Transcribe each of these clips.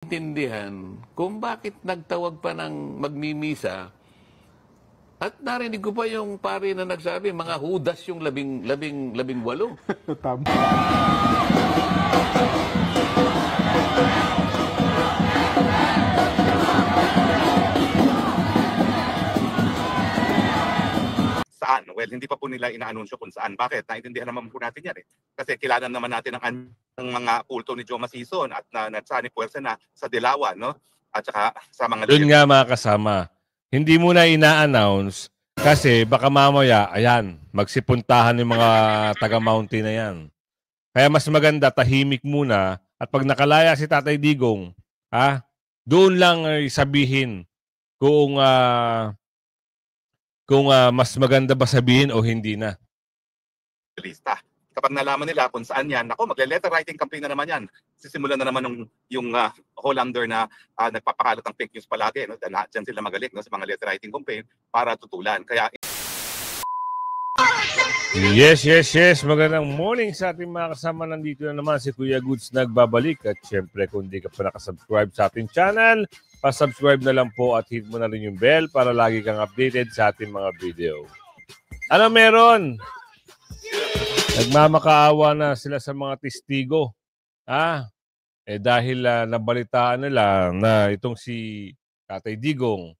Intindihan kung bakit nagtawag pa ng magmimisa at narinig ko pa yung pare na nagsabi, mga hudas yung labing walo. Tama. Saan? Well, hindi pa po nila inaanunsyo kung saan. Bakit? Naintindihan naman po natin yan eh. Kasi kilala naman natin ang mga kulto ni Joma Sison at nagsani puwersa na sa Dilawan, no? At saka sa mga Yun nga mga kasama, hindi mo na ina-announce kasi baka mamaya, ayan, magsipuntahan yung mga taga-mountain na yan. Kaya mas maganda, tahimik muna at pag nakalaya si Tatay Digong, doon lang sabihin kung mas maganda ba sabihin o hindi na. lista. Kapag nalaman nila kung saan yan, ako, magle-letter writing campaign na naman yan. Sisimulan na naman yung Hollander na nagpapakalat ng fake news palagi. No? Diyan sila magaling, no? Sa mga letter writing campaign para tutulan. Kaya Yes. Magandang morning sa ating mga kasama. Nandito na naman si Kuya Goods nagbabalik. At syempre, kung di ka pa nakasubscribe sa ating channel, pa-subscribe na lang po at hit mo na rin yung bell para lagi kang updated sa ating mga video. Ano meron? Nagmamakaawa na sila sa mga testigo. Dahil nabalitaan nila na itong si Tatay Digong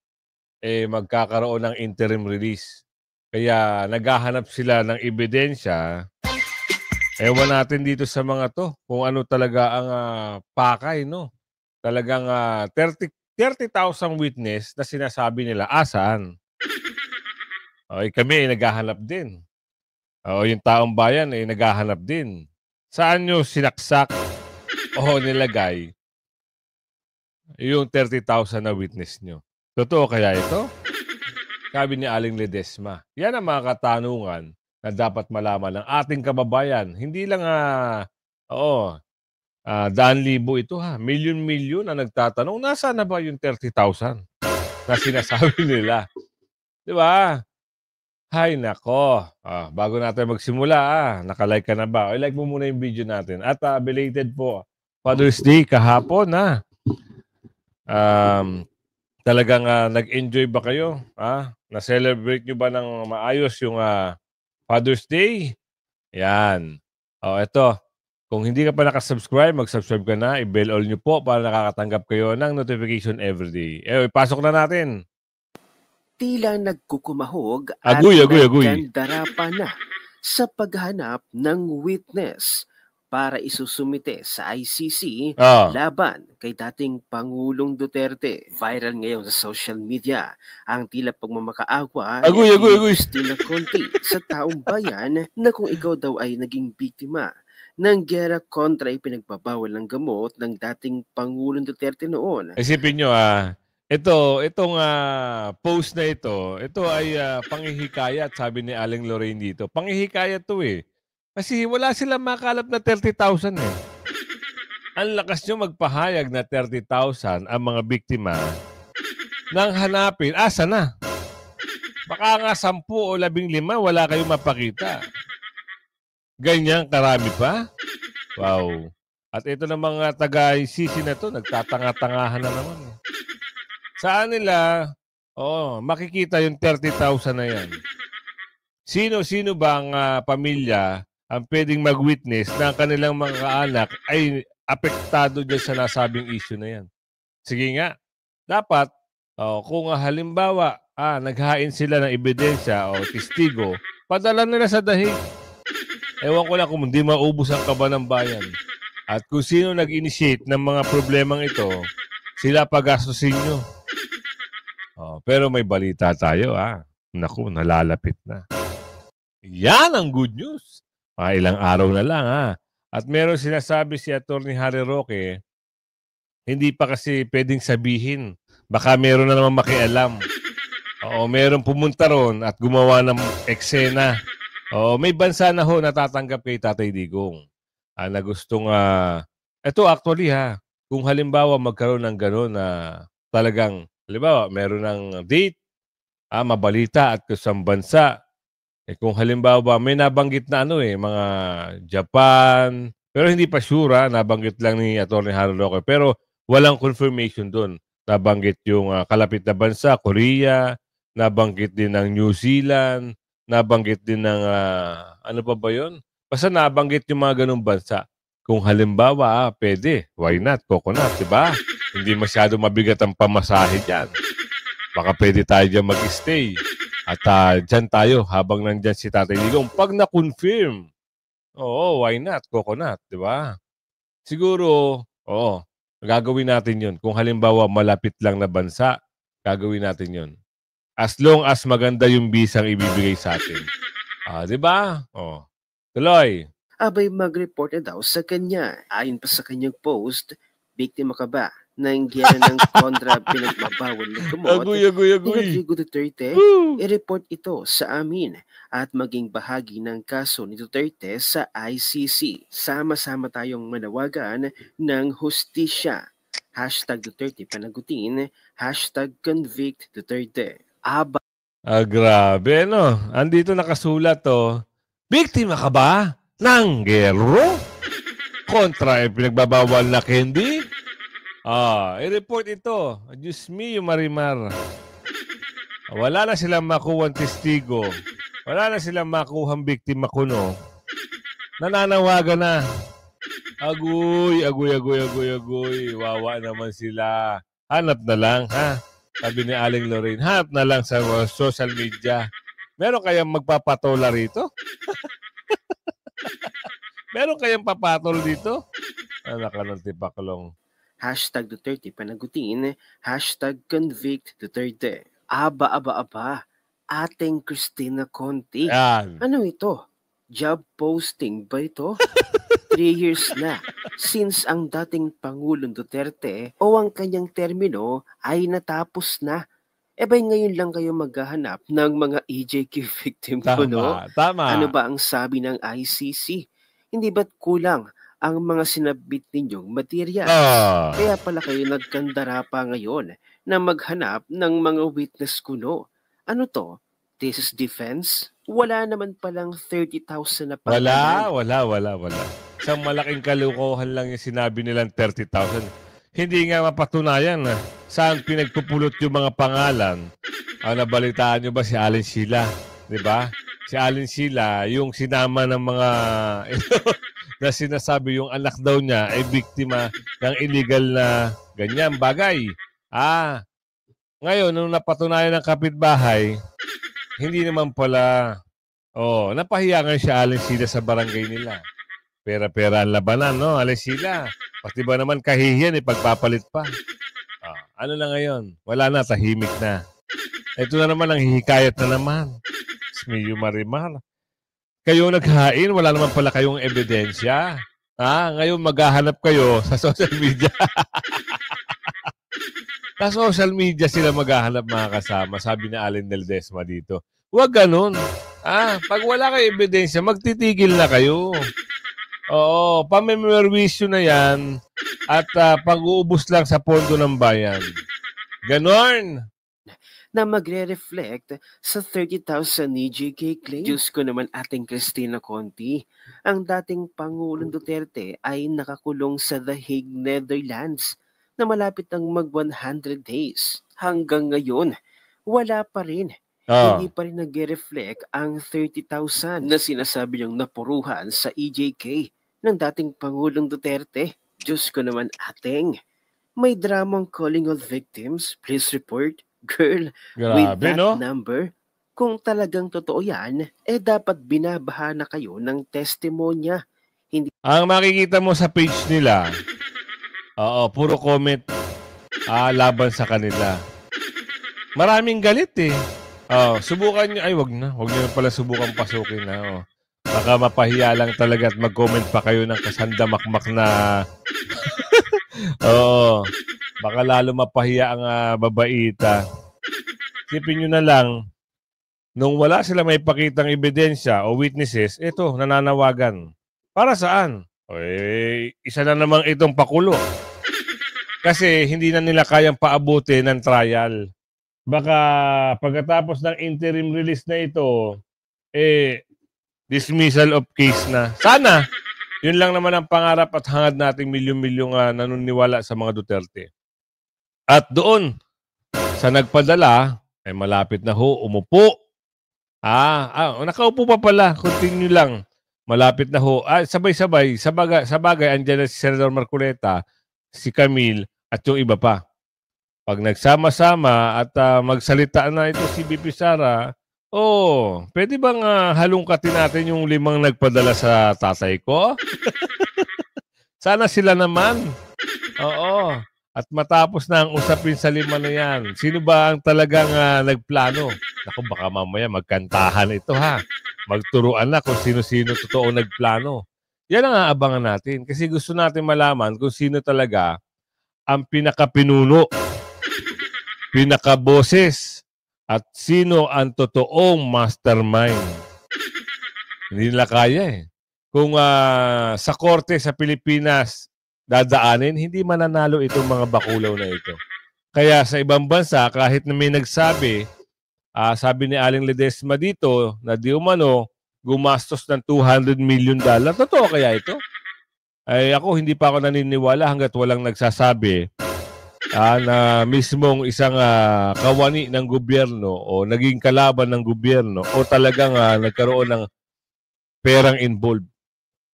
magkakaroon ng interim release. Kaya naghahanap sila ng ebidensya. Ewan natin dito sa mga to kung ano talaga ang pakay, no? Talagang 30,000 witness na sinasabi nila, saan? Kami ay naghahanap din. Yung taong bayan ay naghahanap din. Saan nyo sinaksak o nilagay yung 30,000 na witness nyo? Totoo kaya ito? Sabi ni Aling Ledesma. Yan ang mga katanungan na dapat malaman ng ating kababayan. Hindi lang, daan-libo ito ha. Milyon-milyon na nagtatanong, nasaan na ba yung 30,000 na sinasabi nila? Di ba? Hay nako. Bago natin magsimula, nakalike ka na ba? I-like mo muna yung video natin. At belated po, Father's Day kahapon talagang nag-enjoy ba kayo? Na-celebrate nyo ba ng maayos yung Father's Day? Yan. Ito. Kung hindi ka pa nakasubscribe, mag-subscribe ka na. I-bell all nyo po para nakakatanggap kayo ng notification everyday. Ipasok na natin. Tila nagkukumahog Agoy. nagkandara na sa paghanap ng witness para isusumite sa ICC laban kay dating Pangulong Duterte. Viral ngayon sa social media ang tila pagmamakaawa Agoy. Christina Conti sa taong bayan na kung ikaw daw ay naging biktima ng gera kontra ipinagbabawal ng gamot ng dating Pangulong Duterte noon. Isipin nyo, itong post na ito ay panghihikayat, sabi ni Aling Lorraine dito. Panghihikayat to eh. Kasi wala silang makalap na 30,000 eh. Ang lakas nyo magpahayag na 30,000 ang mga biktima nang hanapin. Asa na? Baka nga 10 o 15 wala kayong mapakita. Ganyan karami pa? Wow. At ito na mga taga-ICC na to, nagtatanga-tangahan na naman. Saan nila, makikita yung 30,000 na yan? Sino-sino bang pamilya ang pwedeng mag-witness na ang kanilang mga anak ay apektado dyan sa nasabing issue na yan? Sige nga, dapat, kung halimbawa, naghain sila ng ebidensya o testigo, padala nila sa dahig. Ewan ko lang kung hindi maubos ang kaba ng bayan. At kung sino nag-initiate ng mga problemang ito, sila pagastusin nyo. Pero may balita tayo, Naku, nalalapit na. Yan ang good news. Ilang araw na lang, At meron sinasabi si Atty. Harry Roque, hindi pa kasi pwedeng sabihin. Baka meron na naman makialam. Meron pumunta ron at gumawa ng eksena. May bansa na natatanggap kay Tatay Digong. Na gustong, ito actually kung halimbawa magkaroon ng gano'n na talagang, halimbawa meron ng date, mabalita at kusang bansa. Kung halimbawa may nabanggit na mga Japan, pero hindi pa sure, nabanggit lang ni Atty. Harry Roque. Pero walang confirmation doon. Nabanggit yung kalapit na bansa, Korea, nabanggit din ng New Zealand, nabanggit din ng, ano pa ba yun? Basta nabanggit yung mga ganung bansa. Kung halimbawa, pwede, why not? Coconut, di ba? Hindi masyado mabigat ang pamasahe dyan. Baka pwede tayo dyan mag-stay. At dyan tayo habang nandyan si Tatay Digong. Pag na-confirm, oo, why not? Coconut, di ba? Siguro, oo, gagawin natin yun. Kung halimbawa malapit lang na bansa, gagawin natin yun. As long as maganda yung bisang ibibigay sa atin. Di ba? Oh. Tuloy. Abay mag-report na daw sa kanya. Ayon pa sa kanyang post, biktima ka ba ng giyera ng kontra pinagbabawal ng gamot ni Rodrigo Duterte? I-report ito sa amin at maging bahagi ng kaso ni Duterte sa ICC. Sama-sama tayong manawagan ng hustisya. #Duterte panagutin, #convict Duterte. Grabe, no? Andito nakasulat, to. Biktima ka ba ng gero? Kontra pinagbabawal na candy? I-report ito. Diyos me, yung Marimar. Wala na silang makuhang testigo. Wala na silang makuhang biktima kuno. Nananawagan na. Agoy. Wawa naman sila. Hanap na lang, ha? Sabi ni Aling Lorraine, hanap na lang sa social media. Meron kayang magpapatola rito? Meron kayang papatol dito? Anak ka ng tipaklong. #Duterte panagutin, #convict Duterte. Aba, ating Cristina Conti. Yan. Ano ito? Job posting ba ito? 3 years na since ang dating Pangulong Duterte o ang kanyang termino ay natapos na. Ba'y ngayon lang kayo maghahanap ng mga EJK victim ko, no? Tama. Ano ba ang sabi ng ICC? Hindi ba't kulang ang mga sinabit ninyong materials? Kaya pala kayo nagkandara pa ngayon na maghanap ng mga witness kuno. Ano to? This is defense? Wala naman palang 30,000 na pangalan. Wala. Isang malaking kalukuhan lang yung sinabi nilang 30,000. Hindi nga mapatunayan saan pinagpupulot yung mga pangalan. Nabalitaan nyo ba si Allen Sheila? Diba? Si Allen Sheila, yung sinama ng mga na sinasabi yung anak daw niya ay biktima ng illegal na ganyan bagay. Ngayon, nung napatunayan ng kapitbahay, hindi naman pala, napahiya nga si Allen Sheila sa barangay nila. Pera-pera ang labanan, no? Allen Sheila. Pati ba naman kahihiyan, pagpapalit pa. Ano na ngayon? Wala na, tahimik na. Ito na naman, ang hihikayat na naman. Smiyo Marimar. Kayo naghain, wala naman pala kayong ebidensya. Ngayon maghahanap kayo sa social media. Sa social media sila maghahanap mga kasama, sabi ni Allen Del Desma dito. Huwag ganun. Pag wala kayo ebidensya, magtitigil na kayo. Oo, pamimerwisyo na yan at pag-uubos lang sa pondo ng bayan. Ganon. Na magre-reflect sa 30,000 EJK claim. Diyos ko naman ating Cristina Conti. Ang dating Pangulong Duterte ay nakakulong sa The Hague, Netherlands na malapit ang mag-100 days. Hanggang ngayon, wala pa rin. Hindi pa rin nag-reflect ang 30,000 na sinasabi niyang napuruhan sa EJK ng dating Pangulong Duterte. Diyos ko naman ating. May dramang calling all victims. Please report. Girl, grabe, with that no? number, kung talagang totoo yan, dapat binabaha na kayo ng testimonya. Hindi. Ang makikita mo sa page nila, puro comment laban sa kanila. Maraming galit eh. Subukan nyo, wag nyo pala subukan pasukin na. Baka mapahiya lang talaga at mag-comment pa kayo ng kasandamakmak na baka lalo mapahiya ang babaita. Isipin nyo na lang, nung wala sila may pakitang ebidensya o witnesses, ito, nananawagan. Para saan? Isa na namang itong pakulo. Kasi hindi na nila kayang paabuti ng trial. Baka pagkatapos ng interim release na ito, dismissal of case na. Sana. Yun lang naman ang pangarap at hangad nating milyon-milyong nanuniwala sa mga Duterte. At doon, sa nagpadala, ay malapit na ho, umupo. Nakaupo pa pala, continue lang. Malapit na ho. Sabay-sabay, sa bagay, andyan na si Senador Marcoleta, si Camille, at yung iba pa. Pag nagsama-sama at magsalita na ito si BP Sara, pwede bang halungkatin natin yung 5 nagpadala sa tatay ko? Sana sila naman. Oo. At matapos na ang usapin sa 5 na yan, sino ba ang talagang nagplano? Naku, baka mamaya magkantahan ito ha. Magturuan na kung sino-sino totoo nagplano. Yan ang aabangan natin kasi gusto natin malaman kung sino talaga ang pinakapinuno, pinakaboses, at sino ang totoong mastermind. Hindi nila kaya eh. Kung sa korte sa Pilipinas dadaanin, hindi mananalo itong mga bakulaw na ito. Kaya sa ibang bansa, kahit na may nagsabi, sabi ni Aling Ledesma dito, na di umano, gumastos ng $200 million. Totoo kaya ito? Ay ako, hindi pa ako naniniwala hanggat walang nagsasabi na mismong isang kawani ng gobyerno o naging kalaban ng gobyerno o talagang nagkaroon ng perang involved.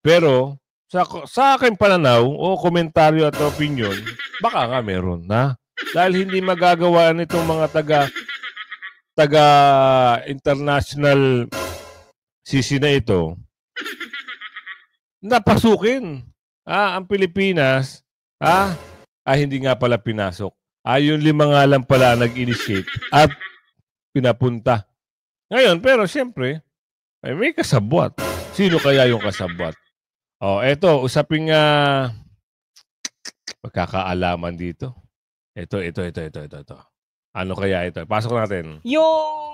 Pero sa aking pananaw o komentaryo at opinion, baka nga meron na. Dahil hindi magagawa nitong mga taga international sisi na ito napasukin ang Pilipinas hindi nga pala pinasok. Yung 5 nga lang pala nag-initiate at pinapunta. Ngayon, pero siyempre, may kasabwat. Sino kaya yung kasabwat? Eto, usaping magkakaalaman dito. Ito. Ano kaya ito? Pasok natin. Yung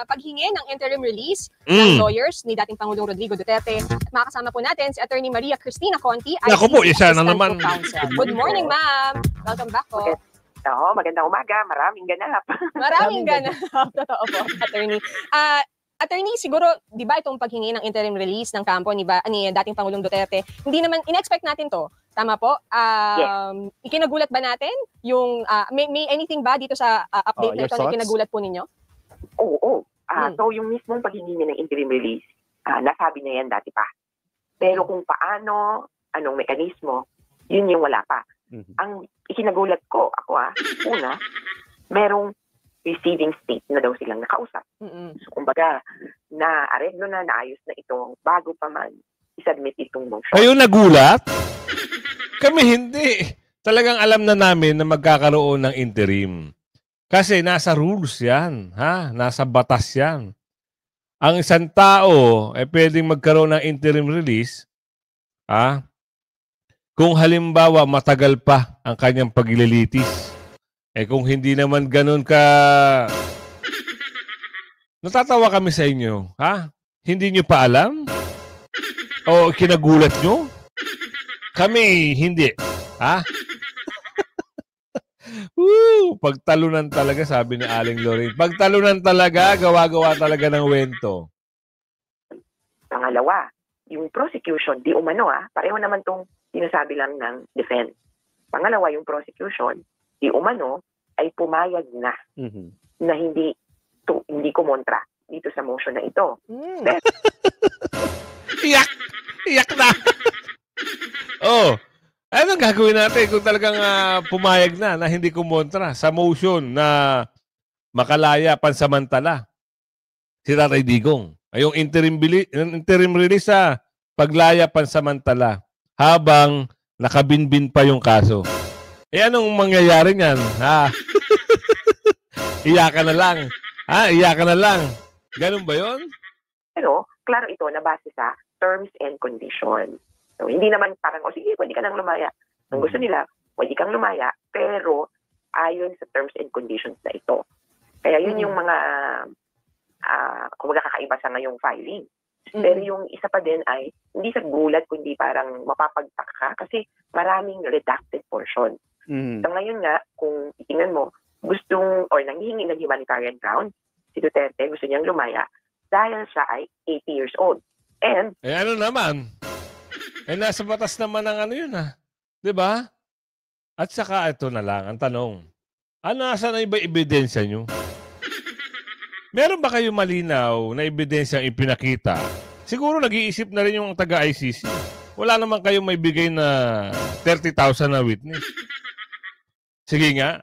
paghingi ng interim release ng lawyers ni dating Pangulong Rodrigo Duterte. Makakasama po natin si Attorney Maria Cristina Conti, Ako po, isa na Assistant naman. Counsel. Good morning, ma'am. Welcome back po. Magandang umaga. Maraming ganap. Maraming ganap. Totoo po, Attorney. Attorney, siguro, di ba itong paghingi ng interim release ng kampo ni dating Pangulong Duterte, hindi naman, in-expect natin to. Tama po? Yes. Ikinagulat ba natin? Yung, may anything ba dito sa update na ito na ikinagulat po ninyo? Oo. So yung mismong paghingi ng interim release, nasabi na yan dati pa. Pero kung paano, anong mekanismo, yun yung wala pa. Ang ikinagulat ko, una, merong receiving state na daw silang nakausap. So, kumbaga, na-areglo na, naayos na ito bago pa man isubmit itong motion. Kayo nagulat? Kami hindi. Talagang alam na namin na magkakaroon ng interim. Kasi nasa rules yan. Nasa batas yan. Ang isang tao ay pwedeng magkaroon ng interim release kung halimbawa matagal pa ang kanyang paglilitis. Kung hindi naman ganun ka... Natatawa kami sa inyo. Hindi nyo pa alam? O kinagulat nyo? Kami, hindi. Pagtalunan talaga, sabi ni Aling Lorraine. Pagtalunan talaga, gawa-gawa talaga ng wento. Pangalawa, yung prosecution, di umano pareho naman tong sinasabi lang ng defense. Pangalawa, yung prosecution, di umano ay pumayag na na hindi kumontra dito sa motion na ito. Pero, Iyak na. Anong gagawin natin kung talagang pumayag na hindi kumontra sa motion na makalaya pansamantala si Tatay Digong? Yung interim release sa paglaya pansamantala habang nakabinbin pa yung kaso. Anong mangyayari niyan? Iyakan na lang. Iyakan na lang. Ganun ba yun? Pero, klaro ito na base sa terms and conditions. So, hindi naman parang, sige, pwede ka nang lumaya. Ang gusto nila, pwede kang lumaya, pero ayon sa terms and conditions na ito. Kaya yun yung mga, kung kakaiba sa ngayong filing. Pero yung isa pa din ay, hindi sa gulat, kundi parang mapapagtaka ka kasi maraming redacted portion. So ngayon nga, kung itingnan mo, nanghihingi ng humanitarian ground, si Duterte gusto niyang lumaya dahil siya ay 80 years old. And, ano naman? Nasa batas naman ng ano yun, ha? Diba? At saka ito na lang, ang tanong. Nasa na iba ebidensya nyo? Meron ba kayo malinaw na ebidensya ang ipinakita? Siguro nag-iisip na rin yung taga-ICC. Wala naman kayong may bigay na 30,000 na witness. Sige nga,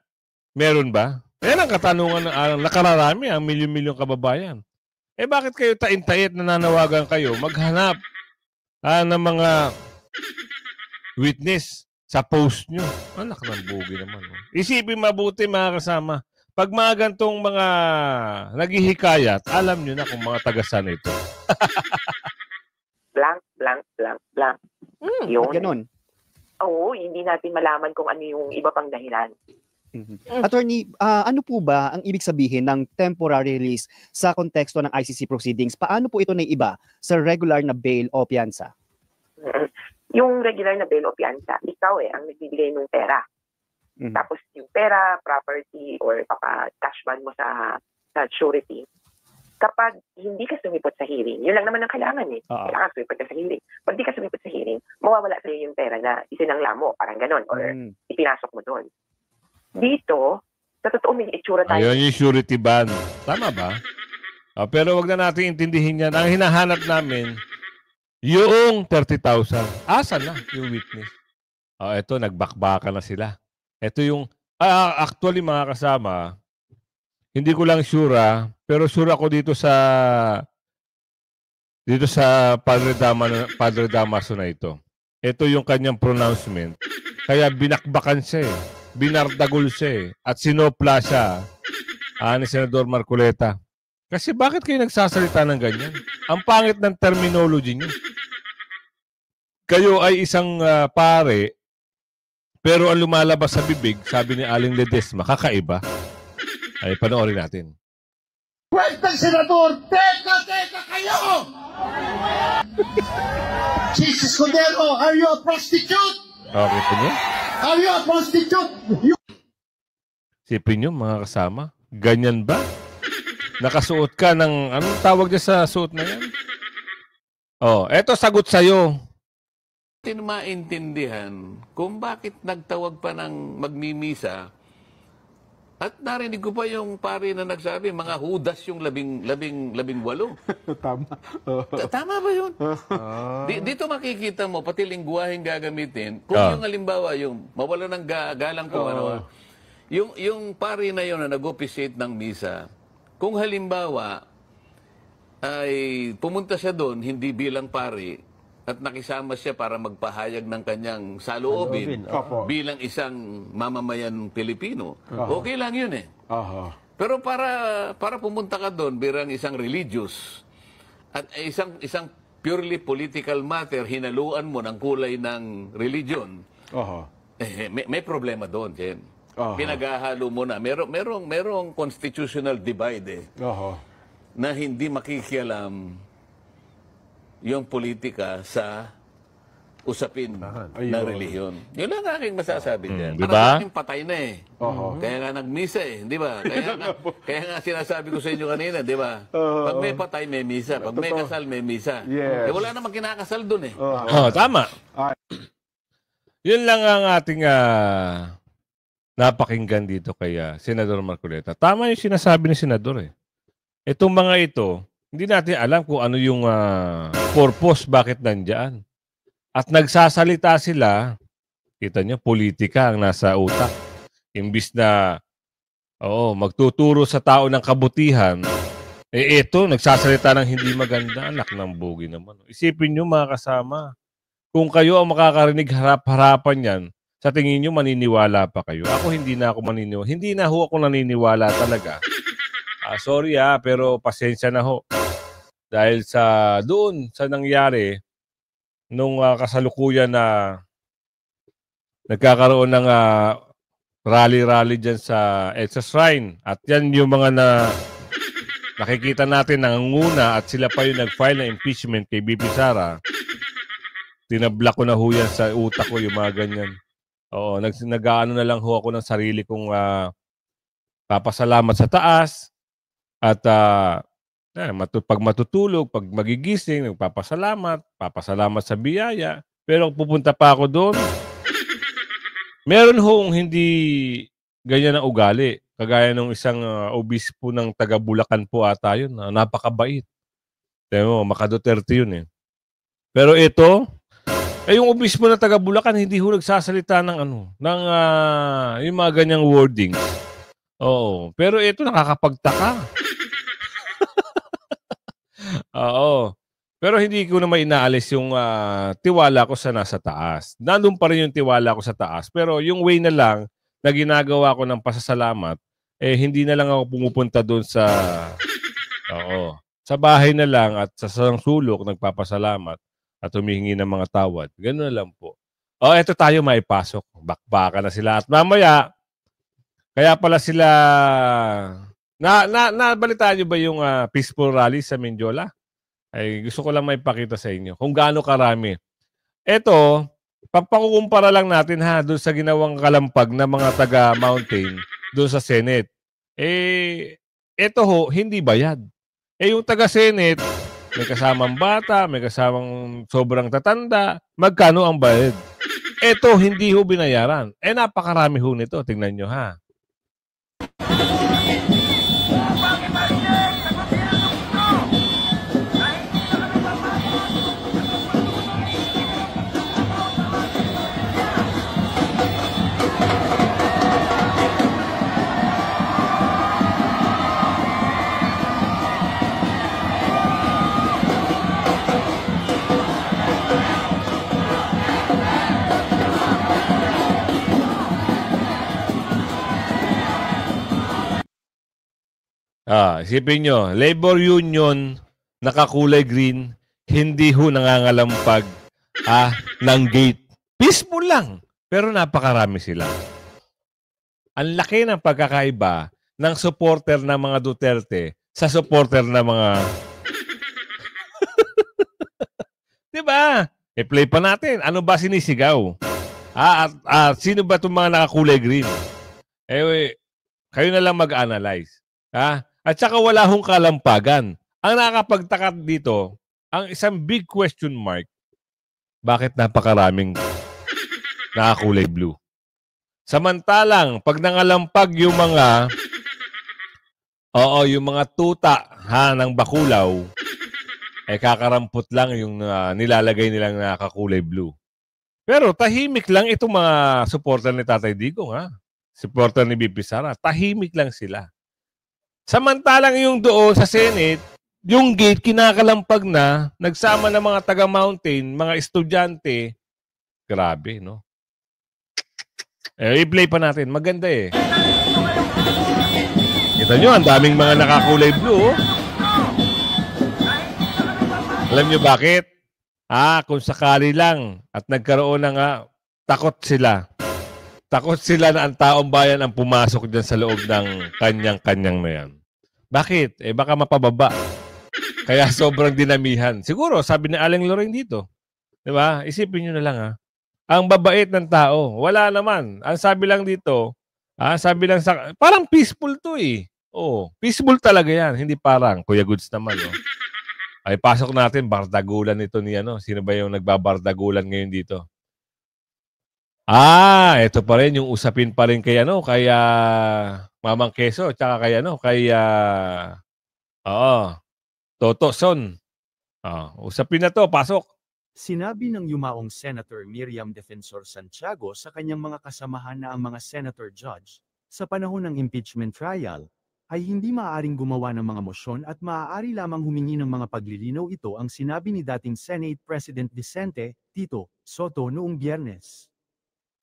meron ba? Yan ang katanungan ng nakararami, ang milyon-milyon kababayan. Bakit kayo tain-tayet na nanawagan kayo maghanap ng mga witness sa post nyo? Anak ng bugi naman. Isipin mabuti mga kasama. Pag mga gantong mga naghihikayat, alam nyo na kung mga tagasan ito. Blank, blank, blank, blank. Yun. Ganon. Oo, hindi natin malaman kung ano yung iba pang dahilan. Attorney, ano po ba ang ibig sabihin ng temporary release sa konteksto ng ICC proceedings? Paano po ito naiiba sa regular na bail o piyansa? Yung regular na bail o piyansa, ikaw ang nagbibigay ng pera. Tapos yung pera, property, or cash ban mo sa surety, kapag hindi ka sumipot sa hearing, yun lang naman ang kailangan eh. Kailangan sumipot ka sa hearing. Pag hindi ka sumipot sa hearing, mawawala sa'yo yung pera na isinangla mo, parang ganon, or ipinasok mo doon. Dito, sa totoo may itsura tayo. Ayun yung surety ban. Tama ba? Pero wag na natin intindihin yan. Ang hinahanap namin, yung 30,000. Asan na yung witness? Ito, nagbakbaka na sila. Ito yung, actually mga kasama, hindi ko lang sure, pero sure ako dito sa Padre Damaso na ito. Ito yung kanyang pronouncement. Kaya binakbakan siya eh. Binardagol siya eh. At sinopla siya ni Senador Marcoleta. Kasi bakit kayo nagsasalita ng ganyan? Ang pangit ng terminology niyo. Kayo ay isang pare, pero ang lumalabas sa bibig, sabi ni Aling Ledesma, kakaiba. Ay, panoorin natin. Kwentang senador, teka kayo! Jesus Cordero, are you a prostitute? Okay po niyo? Are you a prostitute? Sipin niyo, mga kasama, ganyan ba? Nakasuot ka ng, anong tawag niya sa suot na yan? Eto sagot sa'yo. Hindi maintindihan kung bakit nagtawag pa ng magmimisa at narinig ko pa yung pare na nagsabi, mga hudas yung labing walo. Tama. Tama ba yun? Dito makikita mo, pati lingguwaheng gagamitin, kung yung halimbawa, yung mawala ng galang kung ano, yung pare na yun na nag-officiate ng misa, kung halimbawa ay pumunta siya doon, hindi bilang pare, at nakisama siya para magpahayag ng kanyang saloobin bilang isang mamamayan Pilipino. Okay lang yun eh. Pero para pumunta ka doon bilang isang religious at isang purely political matter, hinaluan mo ng kulay ng religion, may problema doon, Jen. Pinaghahalo mo na. Merong constitutional divide na hindi makikialam yung politika sa usapin ng relihiyon. Yun lang aking masasabi dyan. Diba? Para sa akin patay na eh. Kaya nga nagmisa eh, di ba? Kaya nga sinasabi ko sa inyo kanina, di ba? Pag may patay, may misa. Pag may kasal, may misa. Wala namang kinakasal dun eh. Tama. Yun lang ang ating napakinggan dito kay Senador Marcoleta. Tama yung sinasabi ni Senador eh. Itong mga ito, hindi natin alam kung ano yung purpose, bakit nandyan. At nagsasalita sila, kita nyo, politika ang nasa utak. Imbis na, magtuturo sa tao ng kabutihan, ito, nagsasalita ng hindi maganda, anak ng bugi naman. Isipin nyo mga kasama, kung kayo ang makakarinig harap-harapan yan, sa tingin nyo maniniwala pa kayo. Ako hindi na ako maniniwala. Hindi na ho ako naniniwala talaga. Sorry pero pasensya na ho. Dahil sa doon sa nangyari nung kasalukuyan na nagkakaroon ng rally dyan sa EDSA Shrine. At yan yung mga nakikita natin nangunguna at sila pa yung nag-file na impeachment kay BP Sara. Tinabla ko na ho yan sa utak ko yung mga ganyan. Nag-aano na lang ho ako ng sarili kong papasalamat sa taas at Pag matutulog, pag magigising, papasalamat sa biyaya. Pero pupunta pa ako doon, meron hong hindi ganyan ang ugali. Kagaya ng isang obispo ng taga Bulacan po ata yun. Napakabait. Tignan mo, maka-Duterte yun eh. Pero ito, yung obispo ng taga Bulacan, hindi ho nagsasalita ng yung mga ganyang wordings. Oo. Pero ito, nakakapagtaka. Oo. Pero hindi ko naman inaalis yung tiwala ko sa nasa taas. Nandun pa rin yung tiwala ko sa taas. Pero yung way na lang na ginagawa ko ng pasasalamat, hindi na lang ako pumupunta doon sa sa bahay na lang at sa sulok nagpapasalamat at humihingi ng mga tawad. Ganoon na lang po. Eto tayo maipasok. Bakbaka na sila. At mamaya, kaya pala sila... Nabalitaan nyo ba yung peaceful rally sa Mindiola? Ay, gusto ko lang maipakita sa inyo kung gaano karami. Eto, pagpakukumpara lang natin doon sa ginawang kalampag ng mga taga-mountain doon sa Senate. Eto ho, hindi bayad. Yung taga-Senate, may kasamang bata, may kasamang sobrang tatanda, magkano ang bayad? Eto, hindi ho binayaran. Napakarami ho nito. Tingnan nyo ha. Isipin nyo, labor union, nakakulay green, hindi ho nangangalampag ng gate. Peaceful lang, pero napakarami sila. Ang laki ng pagkakaiba ng supporter ng mga Duterte sa supporter ng mga... Diba? I-play pa natin. Ano ba sinisigaw? Sino ba itong mga nakakulay green? Kayo na lang mag-analyze. At saka wala hong kalampagan. Ang nakakapagtaka dito, ang isang big question mark, bakit napakaraming nakakulay blue? Samantalang, pag nangalampag yung mga yung mga tuta ng bakulaw, kakarampot lang yung nilalagay nilang nakakulay blue. Pero tahimik lang itong mga supporter ni Tatay Digong, supporter ni BP Sara. Tahimik lang sila. Samantalang yung doon sa Senate, yung gate kinakalampag na, nagsama ng mga taga-mountain, mga estudyante. Grabe, no? I-play pa natin. Maganda eh. Kita nyo, ang daming mga nakakulay blue. Alam nyo bakit? Kung sakali lang at nagkaroon ng takot sila. Takot sila na ang taong bayan ang pumasok dyan sa loob ng kanyang-kanyang na yan. Bakit? Baka mapababa. Kaya sobrang dinamihan. Siguro, sabi ni Aling Lorraine dito. Diba? Isipin nyo na lang Ang babait ng tao. Wala naman. Ang sabi lang dito, sabi lang parang peaceful to eh. Peaceful talaga yan. Hindi parang Kuya Goods naman. Ay, pasok natin, bardagulan ito ni Sino ba yung nagbabardagulan ngayon dito? Ito pa rin yung usapin pa rin kay Mamang Keso, tsaka kay Toto Son. Usapin na to, pasok. Sinabi ng yumaong Senator Miriam Defensor Santiago sa kanyang mga kasamahan na ang mga senator judge, sa panahon ng impeachment trial, ay hindi maaaring gumawa ng mga mosyon at maaari lamang humingi ng mga paglilinaw. Ito ang sinabi ni dating Senate President Vicente Tito Soto noong Biyernes.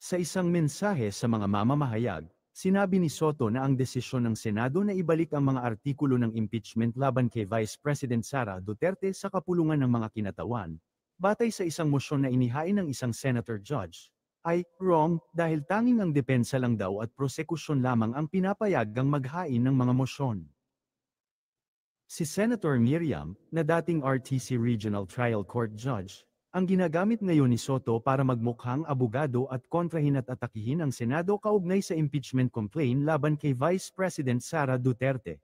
Sa isang mensahe sa mga mamamahayag, sinabi ni Soto na ang desisyon ng Senado na ibalik ang mga artikulo ng impeachment laban kay Vice President Sara Duterte sa kapulungan ng mga kinatawan, batay sa isang mosyon na inihain ng isang senator judge, ay wrong dahil tanging ang depensa lang daw at prosekusyon lamang ang pinapayagang maghain ng mga mosyon. Si Senator Miriam, na dating RTC Regional Trial Court Judge, ang ginagamit ngayon ni Soto para magmukhang abogado at kontrahin at atakihin ang Senado kaugnay sa impeachment complaint laban kay Vice President Sara Duterte.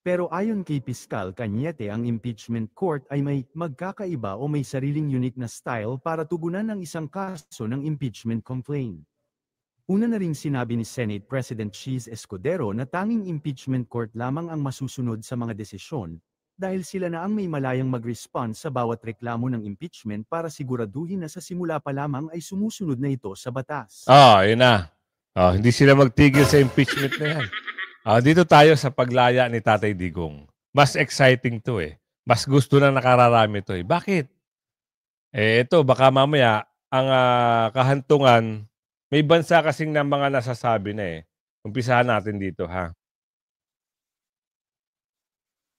Pero ayon kay Piskal Cañete, ang impeachment court ay may magkakaiba o may sariling unique na style para tugunan ang isang kaso ng impeachment complaint. Una na ring sinabi ni Senate President Cheese Escudero na tanging impeachment court lamang ang masusunod sa mga desisyon dahil sila na ang may malayang mag-respond sa bawat reklamo ng impeachment para siguraduhin na sa simula pa lamang ay sumusunod na ito sa batas. Yun na. Hindi sila magtigil sa impeachment na yan. Dito tayo sa paglaya ni Tatay Digong. Mas exciting to eh. Mas gusto na nakararami to eh. Bakit? Ito, baka mamaya, ang kahantungan, may bansa kasing ng mga nasasabi na eh. Umpisahan natin dito, ha?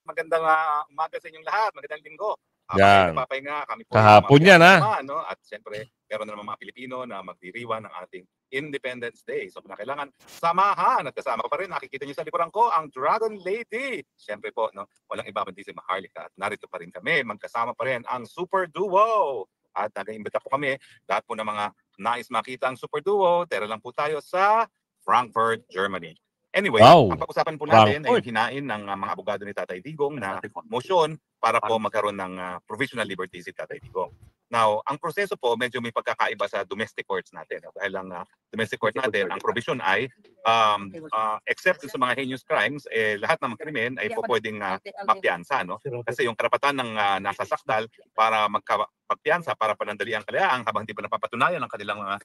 Magandang umaga sa inyong lahat. Magandang linggo. Yan. Papahinga kami po. Kahapon yan, ha? No? At siyempre, meron na naman mga Pilipino na magdiriwan ng ating Independence Day. So, kung kailangan samahan at kasama ko pa rin, nakikita niyo sa likuran ko ang Dragon Lady. Siyempre po, no, walang iba kundi si Maharlika. At narito pa rin kami. Magkasama pa rin ang Super Duo. At nag-imbita po kami. Lahat po ng mga nais makita ang Super Duo. Tara lang po tayo sa Frankfurt, Germany. Anyway, Wow. ang pag-usapan po natin ay Frankfurt. hinain ng mga abogado ni Tatay Digong na motion para po magkaroon ng provisional liberty si Tatay Digong. Now, ang proseso po medyo may pagkakaiba sa domestic courts natin. Dahil ang domestic court natin, ang provision ay except sa mga heinous crimes, lahat ng mga krimen ay po pwedeng mapiyansa. No? Kasi yung karapatan ng nasasakdal para magpiyansa, para panandali ang kalayaan habang hindi pa napapatunayan ang kanilang mga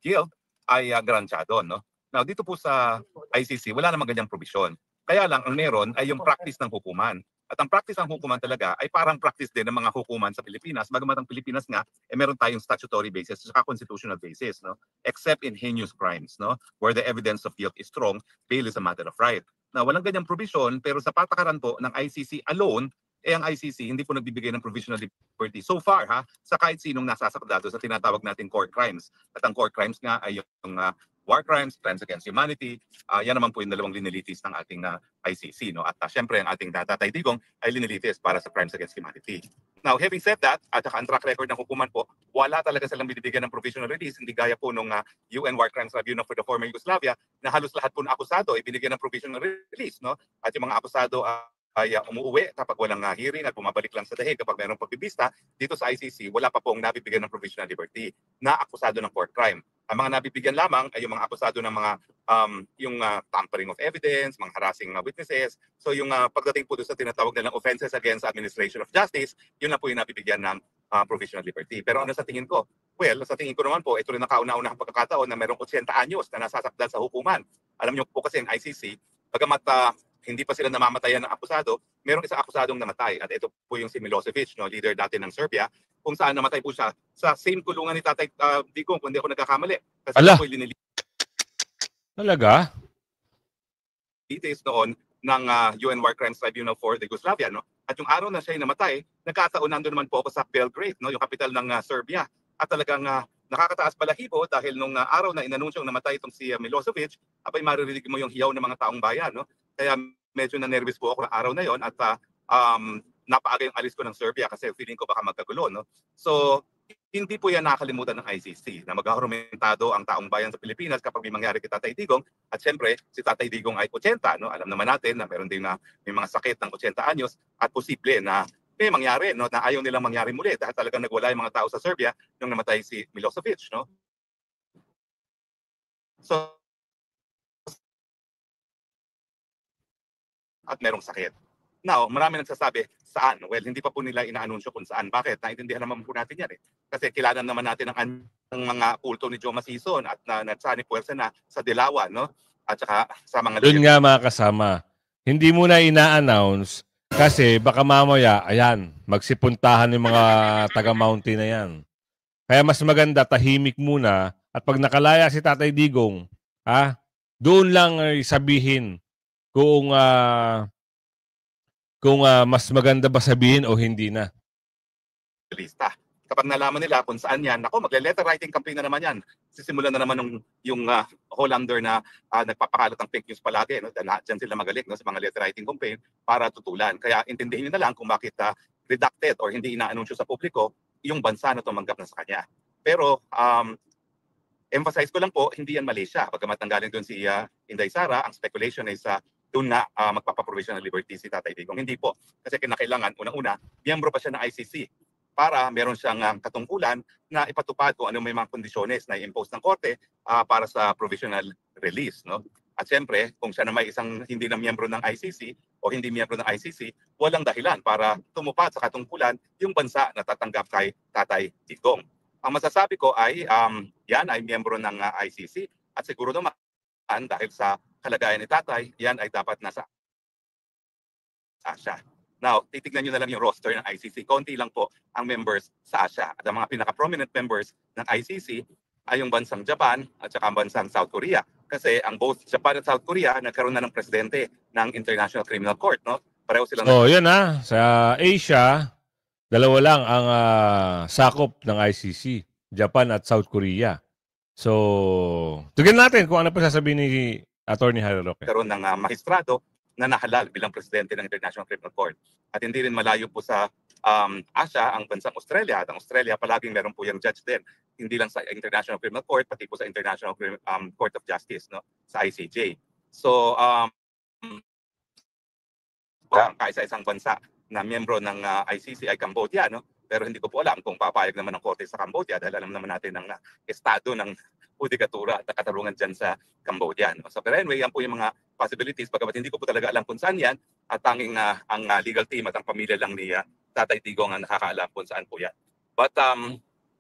guilt ay garantyado. No? Now, dito po sa ICC, wala namang ganyang provision. Kaya lang, ang meron ay yung practice ng hukuman. At ang practice ng hukuman talaga ay parang practice din ng mga hukuman sa Pilipinas. Bagamat ang Pilipinas nga, meron tayong statutory basis at constitutional basis. No? Except in heinous crimes, no? Where the evidence of guilt is strong, bail is a matter of right. Now, walang ganyang provision, pero sa patakaran po ng ICC alone, ang ICC hindi po nagbibigay ng provisional liberty so far sa kahit sinong nasasakdado sa tinatawag nating court crimes. At ang court crimes nga ay yung war crimes, crimes against humanity, yan naman po yung dalawang linilitis ng ating ICC. No? At syempre, ang ating Tatay Digong ay linilitis para sa crimes against humanity. Now, having said that, at saka ang track record ng hukuman po, wala talaga silang binibigyan ng provisional release, hindi gaya po nung UN War Crimes Tribunal for the former Yugoslavia, na halos lahat po ng akusado ay binigyan ng provisional release. No? At yung mga akusado ay umuuwi kapag walang hearing at bumabalik lang sa dahig kapag mayroong pagbibista. Dito sa ICC, wala pa pong nabibigyan ng provisional liberty na akusado ng court crime. Ang mga nabibigyan lamang ay yung mga akusado ng mga tampering of evidence, mga harassing witnesses. So yung pagdating po doon sa tinatawag nilang offenses against administration of justice, yun na po yung nabibigyan ng provisional liberty. Pero ano sa tingin ko? Well, sa tingin ko naman po, ito rin ang kauna-unahang pagkakataon na mayroong 80 anyos na nasasakdal sa hukuman. Alam niyo po kasi ang ICC, bagamat hindi pa sila namamatayan ng akusado, merong isang akusadong namatay. At ito po yung si Milosevic, no, leader dati ng Serbia, kung saan namatay po siya sa same kulungan ni Tatay Digong, kung hindi ako nagkakamali. Kasi Ala. po linilitis Talaga? noon ng UN War Crimes Tribunal for the Yugoslavia. No? At yung araw na siya namatay, nagkataon nandun naman po ako sa Belgrade, no, yung kapital ng Serbia. At talagang nakakataas balahibo dahil nung araw na inanunsyong namatay itong si Milosevic, abay maririnig mo yung hiyaw ng mga taong bayan. No? Kaya medyo na-nervous po ako ng araw na yon at napaaga yung alis ko ng Serbia kasi feeling ko baka magkagulo. No? So, hindi po yan nakalimutan ng ICC na magharumentado ang taong bayan sa Pilipinas kapag may mangyari kay Tatay Digong. At syempre, si Tatay Digong ay 80. No? Alam naman natin na meron din na may mga sakit ng 80 anyos at posible na may mangyari, no, na ayaw nilang mangyari muli dahil talagang nagwala yung mga tao sa Serbia nung namatay si Milosevic. No? So, at merong sakit. Now, marami nagsasabi, saan? Well, hindi pa po nila inaanunsyo kung saan. Bakit? Naintindihan naman po natin yan eh. Kasi kilala naman natin ang mga kulto ni Joe Masison at nagsani puwersa na sa Dilawan, no? At saka sa mga... Doon nga mga kasama, hindi mo na ina-announce kasi baka mamaya, ayan, magsipuntahan yung mga taga-mountain na yan. Kaya mas maganda, tahimik muna at pag nakalaya si Tatay Digong, doon lang sabihin kung mas maganda ba sabihin o hindi na. Lista. Kapag nalaman nila kung saan yan, ako, magle-letter writing campaign na naman yan. Sisimulan na naman yung Hollander na nagpapakalat ng fake news palagi. No? Diyan sila magaling, no, sa mga letter writing campaign para tutulan. Kaya intindihin nyo na lang kung bakit redacted or hindi inaanunsyo sa publiko yung bansa na tumanggap na sa kanya. Pero emphasize ko lang po, hindi yan Malaysia. Pagkamat nanggaling doon si Inday Sara, ang speculation ay sa doon nga magpapaprovisional liberty si Tatay Digong. Hindi po. Kasi kinakailangan, unang-una, miyembro pa siya ng ICC para meron siyang katungkulan na ipatupad kung ano may mga kondisyones na i-impose ng korte para sa provisional release. No? At siyempre, kung siya na may isang hindi na miyembro ng ICC o hindi miyembro ng ICC, walang dahilan para tumupad sa katungkulan yung bansa na tatanggap kay Tatay Digong. Ang masasabi ko ay yan ay miyembro ng ICC at siguro naman dahil sa kalagayan ni Tatay, yan ay dapat nasa Asia. Now, titignan nyo na lang yung roster ng ICC. Konti lang po ang members sa Asia. At ang mga pinaka-prominent members ng ICC ay yung bansang Japan at saka ang bansang South Korea. Kasi ang both Japan at South Korea nagkaroon na ng presidente ng International Criminal Court. No? Pareho silang... yan sa Asia, dalawa lang ang sakop ng ICC. Japan at South Korea. So, tignan natin kung ano pa sasabihin ni Attorney Harry Roque. Nagkaroon ng magistrado na nahalal bilang presidente ng International Criminal Court. At hindi rin malayo po sa Asia ang bansang Australia. At ang Australia palaging meron po yung judge din. Hindi lang sa International Criminal Court, pati po sa International Court of Justice, no? Sa ICJ. So, kaisa-isang bansa na miyembro ng ICC ay Cambodia, no? Pero hindi ko po alam kung papayag naman ng korte sa Cambodia dahil alam naman natin ang estado ng judikatura at katarungan dyan sa Cambodia. No? So, pero anyway, yan po yung mga possibilities. Bagamat hindi ko po talaga alam kung saan yan at tanging ang legal team at ang pamilya lang ni Tatay Digong ang nakakaalam kung saan po yan. But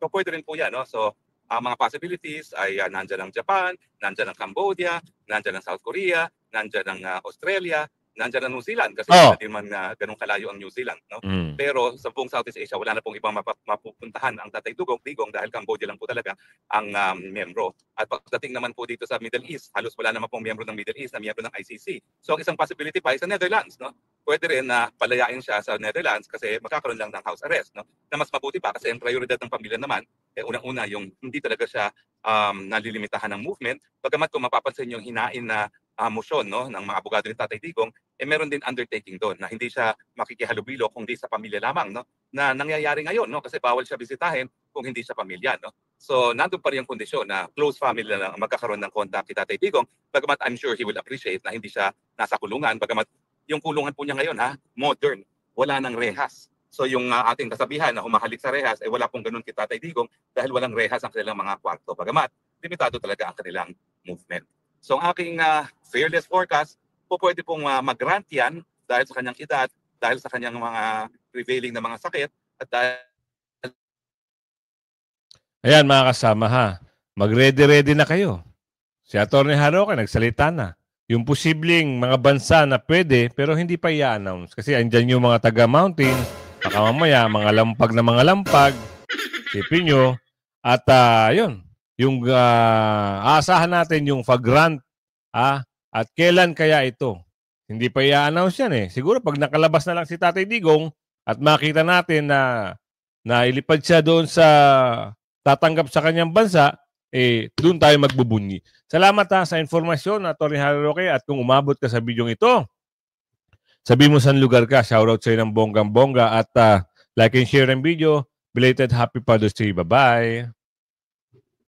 so pwede rin po yan. No? So, ang mga possibilities ay nandyan ang Japan, nandyan ang Cambodia, nandyan ang South Korea, nandyan ang Australia, nandyan ang New Zealand kasi hindi man ganun kalayo ang New Zealand. No? Pero sa buong Southeast Asia, wala na pong ibang mapupuntahan ang Tatay Digong dahil Cambodia lang po talaga ang miyembro. At pagdating naman po dito sa Middle East, halos wala naman pong miyembro ng Middle East na miyembro ng ICC. So ang isang possibility pa ay sa Netherlands. No? Pwede rin na palayain siya sa Netherlands kasi magkakaroon lang ng house arrest. No? Na mas mabuti pa kasi ang prioridad ng pamilya naman, unang-una yung hindi talaga siya nalilimitahan ng movement. Bagamat kung mapapansin yung hinain na motion no, ng mga abogado ni Tatay Digong, meron din undertaking doon na hindi siya makikihalubilo kung hindi sa pamilya lamang. No? Na nangyayari ngayon no? Kasi bawal siya bisitahin kung hindi sa pamilya. No? So nandun pa rin yung kondisyon na close family na magkakaroon ng contact kay Tatay Digong. Bagamat I'm sure he will appreciate na hindi siya nasa kulungan. Bagamat yung kulungan po niya ngayon, modern, wala nang rehas. So yung ating kasabihan na humahalik sa rehas, wala pong ganun kay Tatay Digong dahil walang rehas ang kanilang mga kwarto. Bagamat limitado talaga ang kanilang movement. So ang aking fearless forecast, po pwede pong mag-grant yan dahil sa kanyang edad, dahil sa kanyang mga prevailing na mga sakit, at dahil... Ayan mga kasama mag-ready-ready na kayo. Si Atty. Harry Roque nagsalita na. Yung posibleng mga bansa na pwede pero hindi pa i-announce. Kasi andyan yung mga taga-mountain, baka mamaya mga lampag, sipin nyo. At yun, yung aasahan natin yung pag-grant at kailan kaya ito? Hindi pa i-announce yan eh. Siguro pag nakalabas na lang si Tatay Digong at makita natin na ilipad siya doon sa tatanggap sa kanyang bansa, doon tayo magbubunyi. Salamat sa informasyon, Atty. Harry Roque, at kung umabot ka sa bidyong ito, sabi mo saan lugar ka, shoutout sa'yo ng bonggang-bongga at like and share ang video. Belated Happy Father's Day. Bye-bye!